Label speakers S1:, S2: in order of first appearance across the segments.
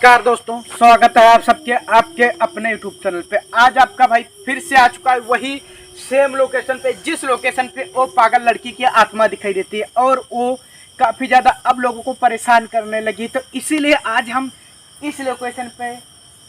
S1: नमस्कार दोस्तों, स्वागत है आप सबके आपके अपने यूट्यूब चैनल पे। आज आपका भाई फिर से आ चुका है वही सेम लोकेशन पे, जिस लोकेशन पे वो पागल लड़की की आत्मा दिखाई देती है और वो काफ़ी ज़्यादा अब लोगों को परेशान करने लगी। तो इसीलिए आज हम इस लोकेशन पे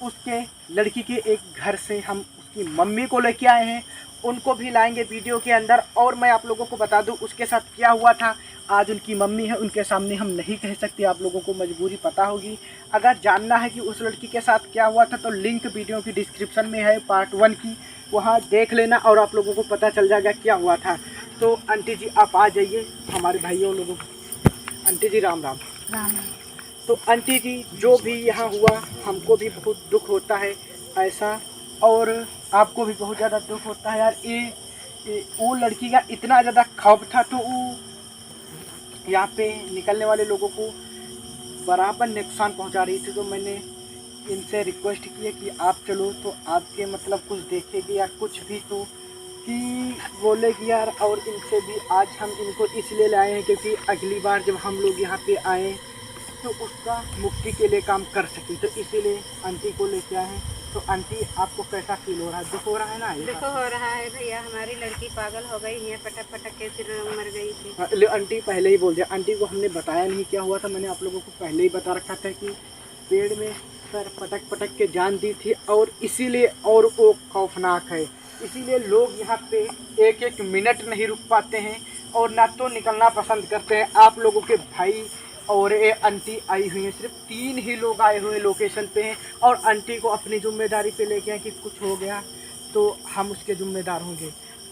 S1: उसके लड़की के एक घर से हम उसकी मम्मी को लेके आए हैं, उनको भी लाएंगे वीडियो के अंदर। और मैं आप लोगों को बता दूं उसके साथ क्या हुआ था। आज उनकी मम्मी है, उनके सामने हम नहीं कह सकते, आप लोगों को मजबूरी पता होगी। अगर जानना है कि उस लड़की के साथ क्या हुआ था तो लिंक वीडियो की डिस्क्रिप्शन में है पार्ट 1 की, वहाँ देख लेना और आप लोगों को पता चल जाएगा क्या हुआ था। तो आंटी जी आप आ जाइए हमारे भाइयों लोगों को। आंटी जी राम राम।
S2: राम।
S1: तो आंटी जी जो भी यहाँ हुआ हमको भी बहुत दुख होता है ऐसा, और आपको भी बहुत ज़्यादा दुख होता है यार। ये वो लड़की का इतना ज़्यादा खौफ था तो वो यहाँ पे निकलने वाले लोगों को बराबर नुकसान पहुँचा रही थी। तो मैंने इनसे रिक्वेस्ट की है कि आप चलो, तो आपके मतलब कुछ देखेगी या कुछ भी तो कि बोलेगी यार। और इनसे भी आज हम इनको इसलिए लाए हैं क्योंकि अगली बार जब हम लोग यहाँ पे आए तो उसका मुक्ति के लिए काम कर सकें, तो इसीलिए आंटी को लेके आए हैं। तो आंटी आपको कैसा फील हो रहा है? दुख हो रहा है ना?
S2: देखो हो रहा है भैया, हमारी लड़की पागल हो गई है, पटक पटक के फिर मर गई थी।
S1: आंटी पहले ही बोल दिया, आंटी को हमने बताया नहीं क्या हुआ था। मैंने आप लोगों को पहले ही बता रखा था कि पेड़ में सर पटक पटक के जान दी थी और इसीलिए और वो खौफनाक है। इसीलिए लोग यहाँ पे एक एक मिनट नहीं रुक पाते हैं और ना तो निकलना पसंद करते हैं। आप लोगों के भाई और ये आंटी आई हुई हैं, सिर्फ 3 ही लोग आए हुए लोकेशन पे हैं और आंटी को अपनी जिम्मेदारी पे लेके आए कि कुछ हो गया तो हम उसके जिम्मेदार होंगे।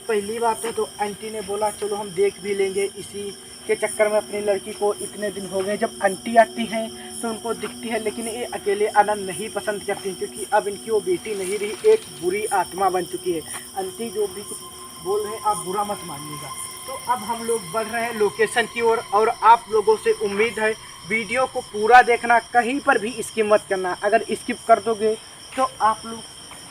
S1: पहली बात है तो आंटी ने बोला चलो हम देख भी लेंगे। इसी के चक्कर में अपनी लड़की को इतने दिन हो गए, जब आंटी आती हैं तो उनको दिखती है, लेकिन ये अकेले आना नहीं पसंद करती क्योंकि अब इनकी वो बेटी नहीं रही, एक बुरी आत्मा बन चुकी है। आंटी जो भी कुछ बोल रहे हैं आप बुरा मत मानिएगा। तो अब हम लोग बढ़ रहे हैं लोकेशन की ओर और आप लोगों से उम्मीद है वीडियो को पूरा देखना, कहीं पर भी स्किप मत करना। अगर स्किप कर दोगे तो आप लोग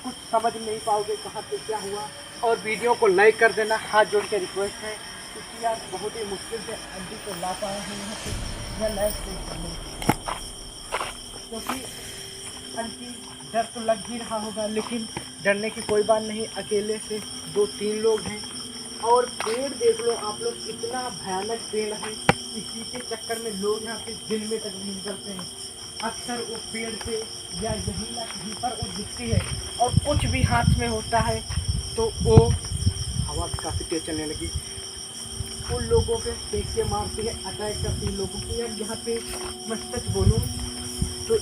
S1: कुछ समझ नहीं पाओगे कहाँ पे क्या हुआ। और वीडियो को लाइक कर देना, हाथ जोड़ के रिक्वेस्ट है, क्योंकि यार बहुत ही मुश्किल से आंटी को ला पाए हैं यहाँ पे या लाइक करने, क्योंकि आंटी डर तो लग ही रहा होगा, लेकिन डरने की कोई बात नहीं। अकेले से 2-3 लोग हैं और पेड़ देख लो आप लोग, इतना भयानक पेड़ है। इसी के चक्कर में लोग यहाँ पे दिन में तक नहीं निकलते हैं। अक्सर वो पेड़ पे या यहीं ना कहीं पर वो दिखती है और कुछ भी हाथ में होता है तो वो हवा भी काफ़ी तेज चलने लगी, उन लोगों पे फेंक के मारती है, अटैक करती है लोगों को। यार यहाँ पे मैं सच बोलूँ तो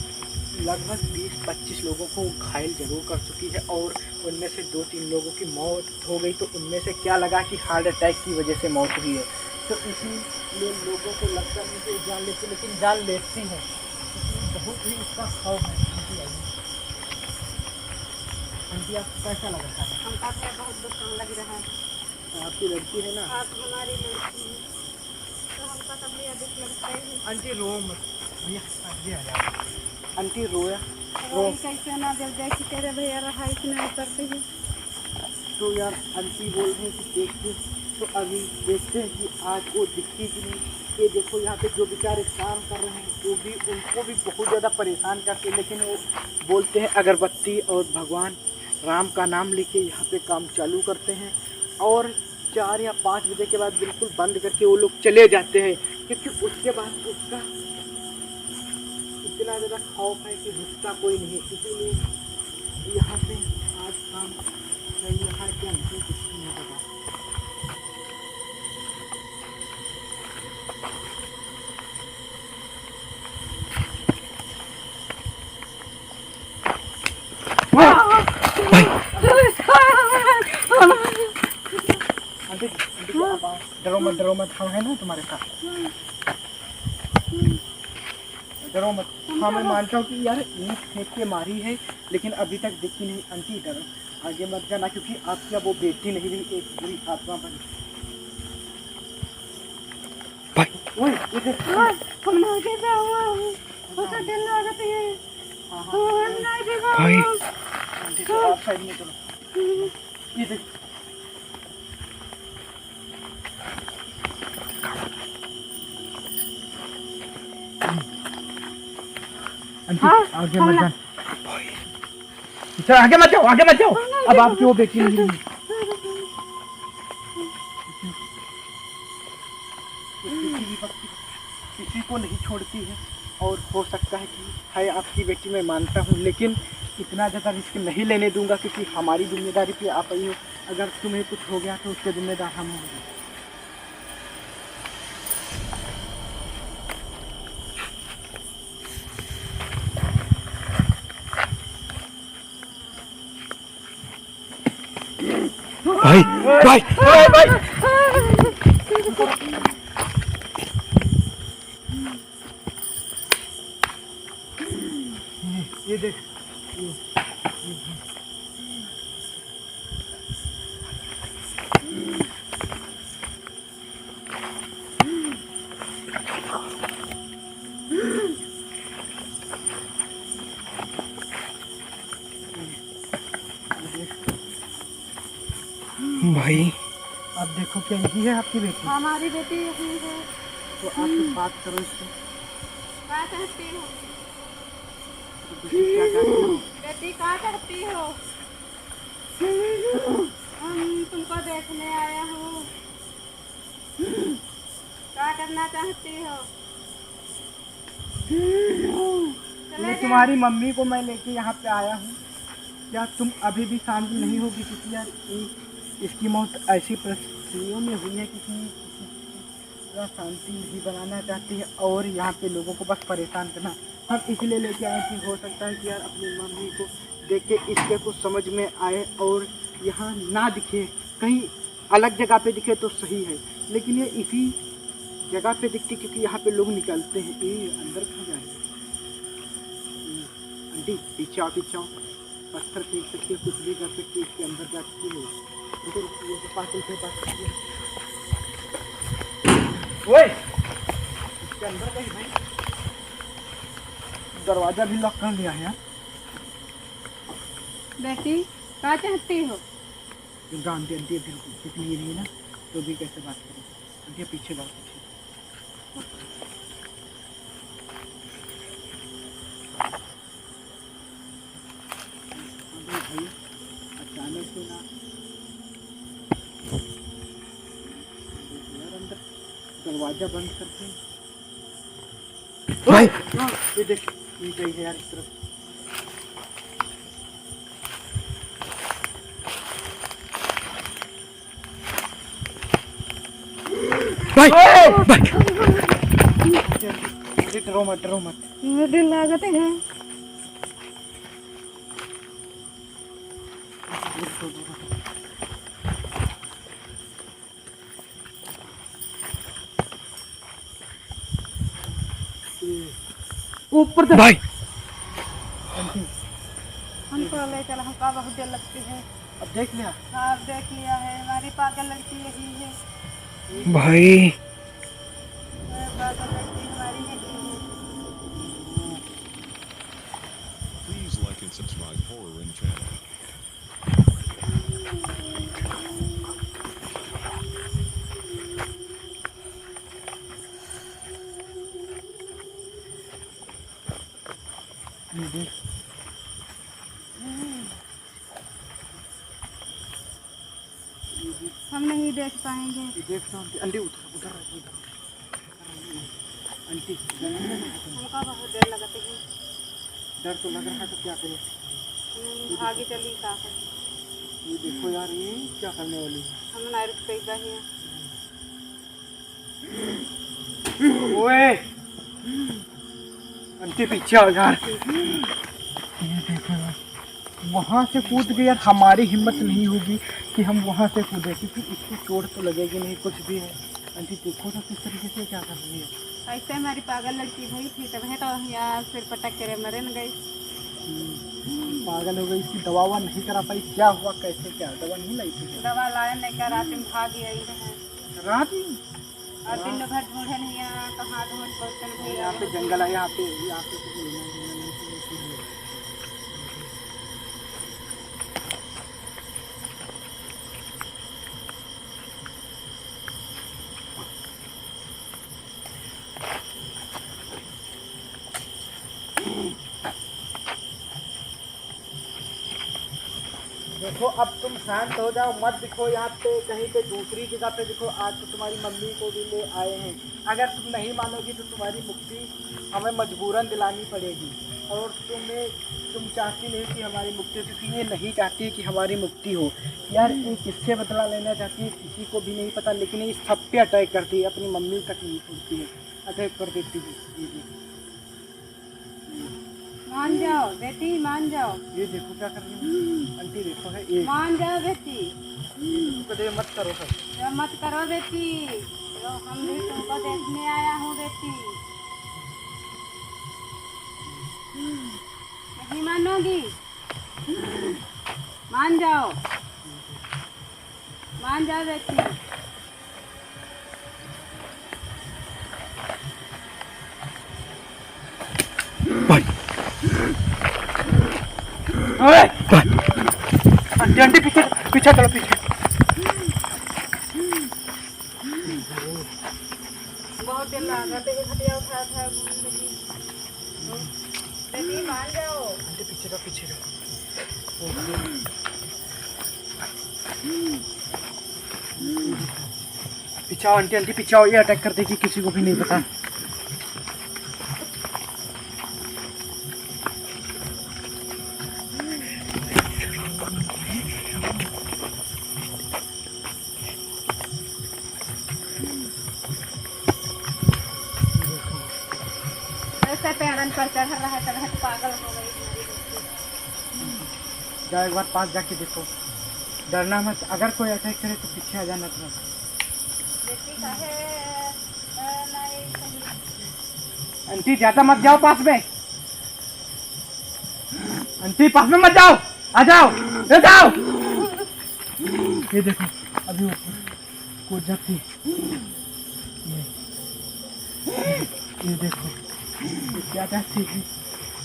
S1: लगभग 20-25 लोगों को घायल जरूर कर चुकी है और उनमें से 2-3 लोगों की मौत हो गई। तो उनमें से क्या लगा कि हार्ट अटैक की वजह से मौत हुई है। तो इसीलिए लोगों को लगता नहीं कि जान लेती, लेकिन जान लेती है। बहुत ही इसका खौफ है। आंटी आपको कैसा लगा था?
S2: हमका तो बहुत दुख लग रहा है।
S1: आपकी लड़की है ना?
S2: आप हमारी लड़की है तो हमका तभी अधिक लगता है।
S1: आंटी रो मत, भैया आ जाओ। आंटी रोया
S2: रोई कैसे ना, जब जैसी तेरे भैया रहा इतने उतरते हैं।
S1: तो यार आंटी बोल रहे हैं कि देखते, तो अभी देखते हैं कि आज वो दिखती कि नहीं। ये देखो यहाँ पे जो बेचारे काम कर रहे हैं वो भी, उनको भी बहुत ज़्यादा परेशान करते हैं, लेकिन वो बोलते हैं अगरबत्ती और भगवान राम का नाम लेके यहाँ पे काम चालू करते हैं और 4 या 5 बजे के बाद बिल्कुल बंद करके वो लोग चले जाते हैं, क्योंकि उसके बाद उसका इतना ज़्यादा खौफ है कि रुकता कोई नहीं। इसीलिए यहाँ पे आज काम चल रहा है क्या नहीं कुछ नहीं पता। डरो मत, हम है ना तुम्हारे साथ, डरो मत। हाँ मैं मानता हूँ कि यार ईंट फेंक के मारी है, लेकिन अभी तक दिखी नहीं। आंटी डरो, आगे मत जाना, क्योंकि आपकी अब वो बेटी नहीं रही, एक बुरी आत्मा बनी। आप साइड में चलो, ये देख आंटी
S2: हाँ,
S1: आगे
S2: हाँ
S1: मत
S2: ना।
S1: जाओ। चल आगे मत जाओ, आगे मत जाओ। अब आपकी वो बेटी नहीं है। किसी भी वक्त किसी को नहीं छोड़ती है। और हो सकता है कि है आपकी बेटी, मैं मानता हूँ, लेकिन इतना ज़्यादा रिस्क नहीं लेने दूंगा, क्योंकि हमारी जिम्मेदारी पे आप आई हो। अगर तुम्हें कुछ हो गया तो उसके जिम्मेदार हम होंगे।
S3: भाई भाई
S1: भाई ये देख,
S3: भाई
S1: अब देखो क्या यही है आपकी बेटी।
S2: हमारी बेटी यही है।
S1: तो आप कुछ बात करो इससे।
S2: क्या चाहती हो
S1: तो बेटी क्या चाहती हो?
S2: बेटी, क्या चाहती हो? हम तुमको देखने आया हूँ। क्या करना चाहती हो? चले
S1: ये
S2: जा।
S1: तुम्हारी मम्मी को मैं लेके यहाँ पे आया हूँ। क्या तुम अभी भी शांत नहीं होगी? क्योंकि यार इसकी मौत ऐसी परिस्थितियों में हुई है कि पूरा शांति नहीं बनाना चाहती है और यहाँ पे लोगों को बस परेशान करना। हम इसलिए लेके आए कि हो सकता है कि यार अपनी मम्मी को देख के इसके कुछ समझ में आए और यहाँ ना दिखे, कहीं अलग जगह पे दिखे तो सही है, लेकिन ये इसी जगह पे दिखती क्योंकि यहाँ पे लोग निकलते हैं। ये अंदर क्यों जाए? आंटी पीछे आओ, पीछे आओ। पत्थर फेंक सकती है, कुछ भी कर सकती है, इसके अंदर जा सकती है। देखो ये तो पागल के पास ओए, इसके अंदर कहीं भाई दरवाजा भी लॉक कर लिया है यार।
S2: बेटी, क्या चाहती हो?
S1: दुर्गा आंटी, आंटी फिर कितनी ये रही है ना, तो भी कैसे बात करें? आंटी पीछे जाओ, पीछे। अबे भाई अचानक से ना यार अंदर दरवाजा बंद करके
S3: भाई
S1: ये देख, ये गई है यार इस तरफ।
S3: भाई भाई
S1: अरे डरो मत, डरो मत।
S2: मुझे लागत है।
S1: ऊपर से
S3: भाई
S2: हमको ले चल, हमका बहुत देर लगती है।
S1: अब देख लिया।
S2: हाँ, अब देख लिया है। हमारी पागल लड़की यही है।
S3: भाई
S2: पागल लड़की हमारी यही है।
S4: Please like and subscribe Horror in channel.
S1: ये देख,
S2: हम नहीं देख पाएंगे।
S1: ये देख तो आंटी, आंटी उधर उधर उधर। आंटी
S2: हमका बहुत देर लगती है।
S1: डर तो लग रहा है, तो क्या करें?
S2: भागी चली का है।
S1: ये देखो यार, ये क्या करने वाली है?
S2: हम ना रुक गई है।
S1: ओए आंटी पीछे आओ यार। ये देखो यार, वहाँ से कूद गई यार। हमारी हिम्मत नहीं होगी कि हम वहाँ से कूदे, क्योंकि इसको चोट तो लगेगी नहीं, कुछ भी है। आंटी देखो तो किस तरीके से क्या कर रही है।
S2: ऐसे हमारी पागल लड़की हुई थी, तब है तो यहाँ सिर पटक के मरे न गई।
S1: पागल हो गई, इसकी दवा ववा नहीं करा पाई? क्या हुआ, कैसे, क्या दवा नहीं लाई थी?
S2: दवा लाया नहीं क्या, रात में भागी आई है।
S1: रात में
S2: और दिन भर ढूंढे नहीं, यहाँ कहाँ ढूंढ पहुँचन
S1: यहाँ पे
S2: भैया।
S1: जंगल है, यहाँ पे कुछ लेना देना नहीं तो इसीलिए। देखो अब तुम शांत हो जाओ, मत दिखो यहाँ पे, कहीं पे दूसरी जगह पे दिखो। आज तो तुम्हारी मम्मी को भी ले आए हैं, अगर तुम नहीं मानोगी तो तुम्हारी मुक्ति हमें मजबूरन दिलानी पड़ेगी। और तुम चाहती नहीं कि हमारी मुक्ति हो, क्योंकि ये नहीं चाहती कि हमारी मुक्ति हो। यार ये किससे बदला लेना चाहती है किसी को भी नहीं पता, लेकिन ये सब पे अटैक करती है, अपनी मम्मी तक नहीं छोड़ती है, अटैक कर देती है।
S2: मान जाओ बेटी, मान जाओ।
S1: ये देखो क्या कर रही है आंटी, देखो है ये।
S2: मान जाओ बेटी,
S1: कदे मत करो सर।
S2: जो मत करो बेटी, तो हम भी तुमको देखने आया हूँ बेटी। नहीं मानोगी? मान जाओ, मान जाओ बेटी।
S3: भाई
S1: ओए! आंटी आंटी पीछे पीछे चलो, पीछे।
S2: बहुत दिन लगा तो खटिया उठा था बेटी, मान जाओ।
S1: आंटी पीछे रहो, पीछे रहो। पीछे आओ आंटी, आंटी पीछे आओ, ये अटैक कर देगी, किसी को भी नहीं पता।
S2: ऐसे पेड़न पर चढ़ रहा है तो पागल हो गई हमारी
S1: जाओ एक बार पास जाके देखो, डरना मत। अगर कोई अटैक करे तो पीछे आ जाना तुम।
S2: बेटी का है नहीं सही।
S1: आंटी ज्यादा मत जाओ पास में, आंटी पास में मत जाओ, आ जाओ, ले जाओ। ये देखो अभी वो कूद जाती है। ये देखो ये क्या चाहती है,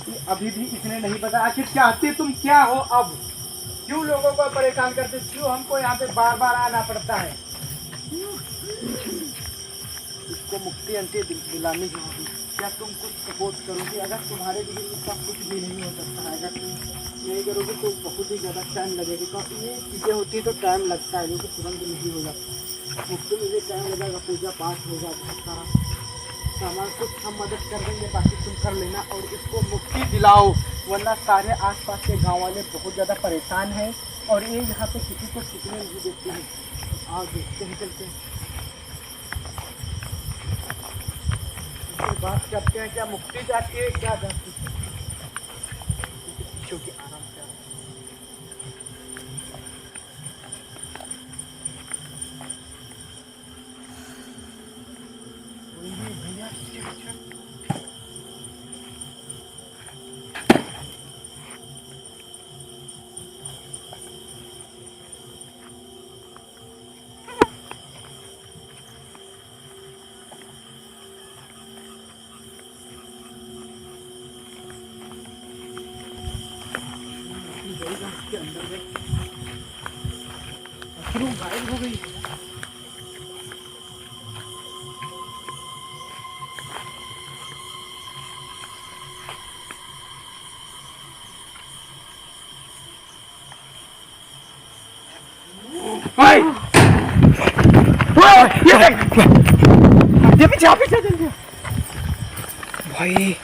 S1: ये अभी भी इसने नहीं पता आखिर चाहती तुम क्या हो। अब क्यों लोगों को परेशान करते, क्यों हमको यहाँ पे बार बार आना पड़ता है। इसको मुक्ति आंटी दिलानी होगी। क्या तुम कुछ सपोर्ट करोगी? अगर तुम्हारे लिए इसका कुछ भी नहीं हो सकता है, अगर तुम नहीं करोगे तो बहुत ही ज़्यादा टाइम लगेगा, क्योंकि ये चीज़ें होती है तो टाइम लगता है, जो कि तुरंत नहीं हो जाता। मुक्ति में भी टाइम लगेगा, पूजा पाठ होगा बहुत सारा, तो हमारा कुछ हम मदद कर देंगे, बाकी तुम कर लेना और इसको मुक्ति दिलाओ। वरना सारे आसपास के गांव वाले बहुत ज़्यादा परेशान हैं और ये यहाँ पे किसी को टिकने नहीं देते हैं। आओ देखते हैं, चलते हैं, इससे बात करते हैं। क्या मुक्ति चाहती है, क्या चाहती है? क्योंकि आराम से भैया इसके पीछे के अंदर गए, आखिर वो गायब हो गई। ये पीछे पीछे जल्दी
S3: भाई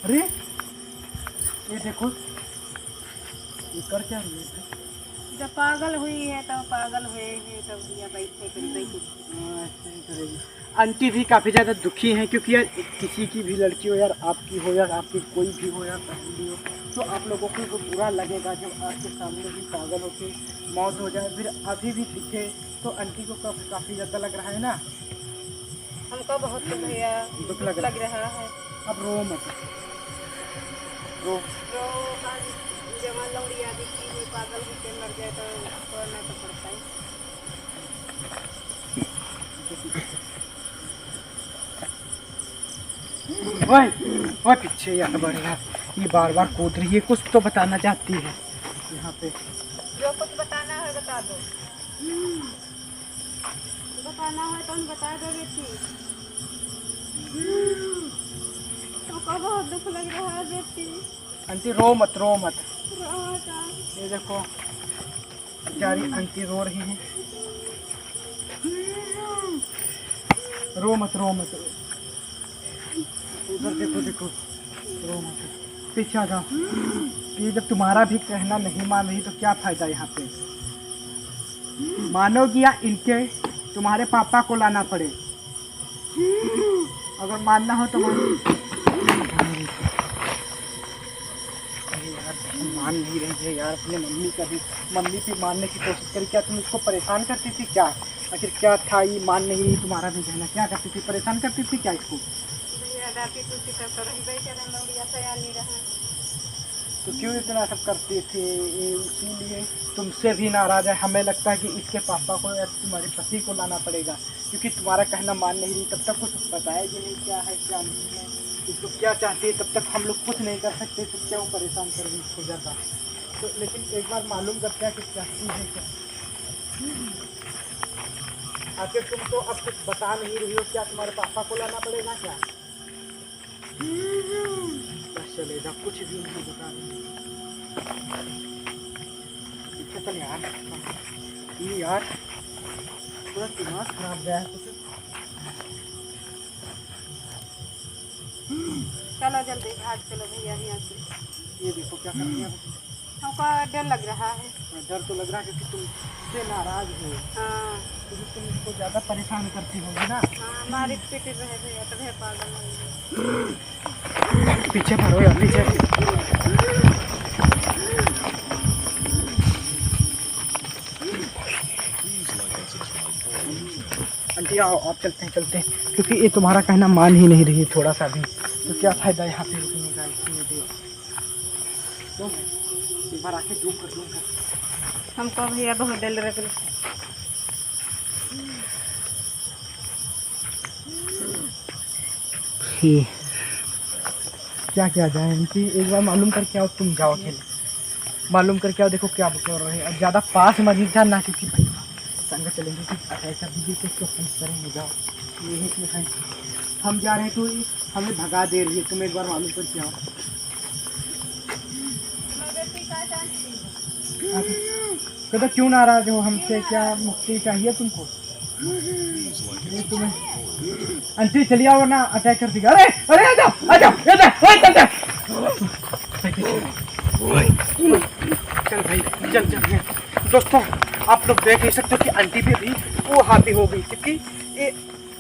S1: अरे ये देखो ये कर क्या रही है?
S2: जब पागल हुई है तो पागल हुए हैं तब दिया बैठे कर बैठे।
S1: ऐसे ही करेगी। आंटी भी काफ़ी ज़्यादा दुखी हैं, क्योंकि यार किसी की भी लड़की हो, यार आपकी हो, यार आपकी कोई भी हो, यार पसंद हो, तो आप लोगों को तो बुरा लगेगा जब आपके सामने भी पागल होके मौत हो जाए, फिर अभी भी दिखे तो आंटी को काफ़ी ज़्यादा लग रहा है ना।
S2: हमको बहुत भैया
S1: दुख
S2: लग
S1: लग
S2: रहा है।
S1: अब रो मत, रो।
S2: तो जवान लौड़िया दिखी हुई पागल होके मर जाए तो छोड़ना तो पड़ता है।
S1: ओए ओए पीछे यार बढ़ यार, ये बार बार कूद रही है, कुछ तो बताना चाहती है। यहाँ पे।
S2: जो कुछ बताना है बता दो। बताना है तो हम बता दो बेटी। हमको बहुत दुख लग रहा है बेटी।
S1: आंटी रो मत, रो मत।
S2: रो जा।
S1: ये देखो बेचारी आंटी रो रही है। रो मत, रो मत। उधर देखो, देखो, रो मत, पीछे आ जाओ। ये जब तुम्हारा भी कहना नहीं मान रही तो क्या फायदा यहाँ पे। मानोगी या इनके तुम्हारे पापा को लाना पड़े। अगर मानना हो तो यार मान नहीं रही है यार। अपने मम्मी भी मानने की कोशिश करी। क्या तुम इसको परेशान करती थी क्या? आखिर क्या था ये मान नहीं रही तुम्हारा भी कहना? क्या करती थी, परेशान करती थी क्या इसको?
S2: भैया डांटी टूटी तब तो रही करे लौड़िया सया नहीं रहा।
S1: तो क्यों इतना सब करती थी? इसीलिए तुमसे भी नाराज है। हमें लगता है कि इसके पापा को या तुम्हारे पति को लाना पड़ेगा, क्योंकि तुम्हारा कहना मान नहीं रही। तब तक कुछ बताया कि नहीं क्या है क्या नहीं है, इसको क्या चाहती है, तब तक हम लोग कुछ नहीं कर सकते। तो क्यों परेशान कर रही इसको ज़्यादा? तो लेकिन एक बार मालूम करते हैं कि चाहती है क्या। आखिर तुम तो अब कुछ बता नहीं रही हो। क्या तुम्हारे पापा को लाना पड़ेगा क्या? बस चलेगा, कुछ भी नहीं बता रही। चल यार, ये यार पूरा दिमाग खराब गया है कुछ।
S2: चलो जल्दी भाग चलो भैया यहाँ से।
S1: ये देखो क्या कर रही है।
S2: हमको डर लग रहा है।
S1: डर तो लग रहा है क्योंकि तुमसे नाराज हो,
S2: हाँ
S1: क्योंकि तुम इसको ज़्यादा परेशान करती होगी ना।
S2: हाँ हमारी पीटी रहे भैया तो भैया पागल होंगे।
S1: पीछे पड़ो यार, पीछे।
S4: Please like and subscribe horror news channel.
S1: Aunty आओ, आप चलते हैं, क्योंकि ये तुम्हारा कहना मान ही नहीं रही है थोड़ा सा भी। तो क्या फ़ायदा यहाँ पे रुकने का? इसमें भी तो एक बार आके जूम कर।
S2: हमको भैया बहुत डर लग रहा है।
S1: क्या किया जाए आंटी? एक बार मालूम करके आओ। तुम जाओ खेल, मालूम करके आओ। देखो क्या बोल रहे हैं। अब ज़्यादा पास मत जाना, क्योंकि भाई संग चलेंगे कि ऐसा दीदी को उसको फोन करेंगे। जाओ, यही इसमें है। हम जा रहे हैं तो ये हमें भगा दे रही है। तुम एक बार मालूम करके आओ। तो क्यों नाराज हो हमसे? क्या मुक्ति चाहिए तुमको?
S4: Please like and
S1: ये
S4: subscribe
S1: तुम्हें
S4: horror news channel.
S1: आंटी चलिए आओ ना, अटैक कर देगा। अरे अरे आ जाओ, आ जाओ, आ जाओ, चल भाई, चल। दोस्तों आप लोग देख ही सकते हो कि आंटी पे भी वो हावी हो गई, क्योंकि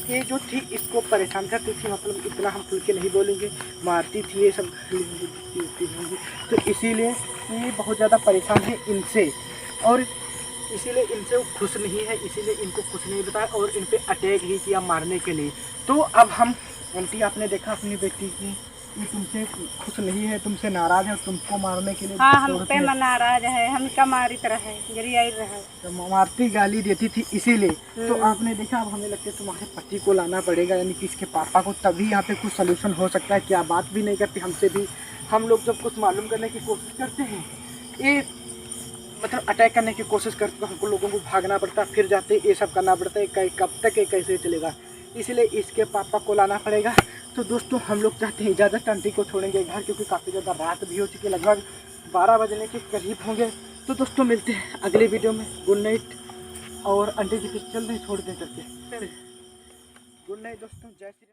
S1: ये जो थी इसको परेशान करती थी। मतलब इतना हम खुल के नहीं बोलेंगे, मारती थी ये सब। तो इसीलिए ये बहुत ज़्यादा परेशान है इनसे, और इसीलिए इनसे वो खुश नहीं है। इसीलिए इनको कुछ नहीं बताया और इन पे अटैक ही किया मारने के लिए। तो अब हम आंटी, आपने देखा अपनी बेटी की, ये तुमसे खुश नहीं है, तुमसे नाराज है, तुमको मारने के लिए
S2: हाँ हम
S1: दौड़ती
S2: पे
S1: है।
S2: नाराज है। हम का मारी तरह है, जरिया रहे।
S1: तो मारती गाली देती थी इसीलिए। तो आपने देखा, अब हमें लगता है तुम्हारे पति को लाना पड़ेगा, यानी कि इसके पापा को, तभी यहाँ पे कुछ सलूशन हो सकता है। क्या बात भी नहीं करती हमसे भी। हम लोग जब कुछ मालूम करने की कोशिश करते हैं, ये मतलब अटैक करने की कोशिश करते तो हमको लोगों को भागना पड़ता, फिर जाते ये सब करना पड़ता है। कब तक ये कैसे चलेगा? इसलिए इसके पापा को लाना पड़ेगा। तो दोस्तों हम लोग चाहते हैं इजाज़त, आंटी को छोड़ेंगे घर, क्योंकि काफ़ी ज़्यादा रात भी हो चुकी है, लगभग 12 बजने के करीब होंगे। तो दोस्तों मिलते हैं अगले वीडियो में। Good night. और आंटी जी फिर चल रहे छोड़ दें करके। गुड नाइट दोस्तों, जय श्री राम।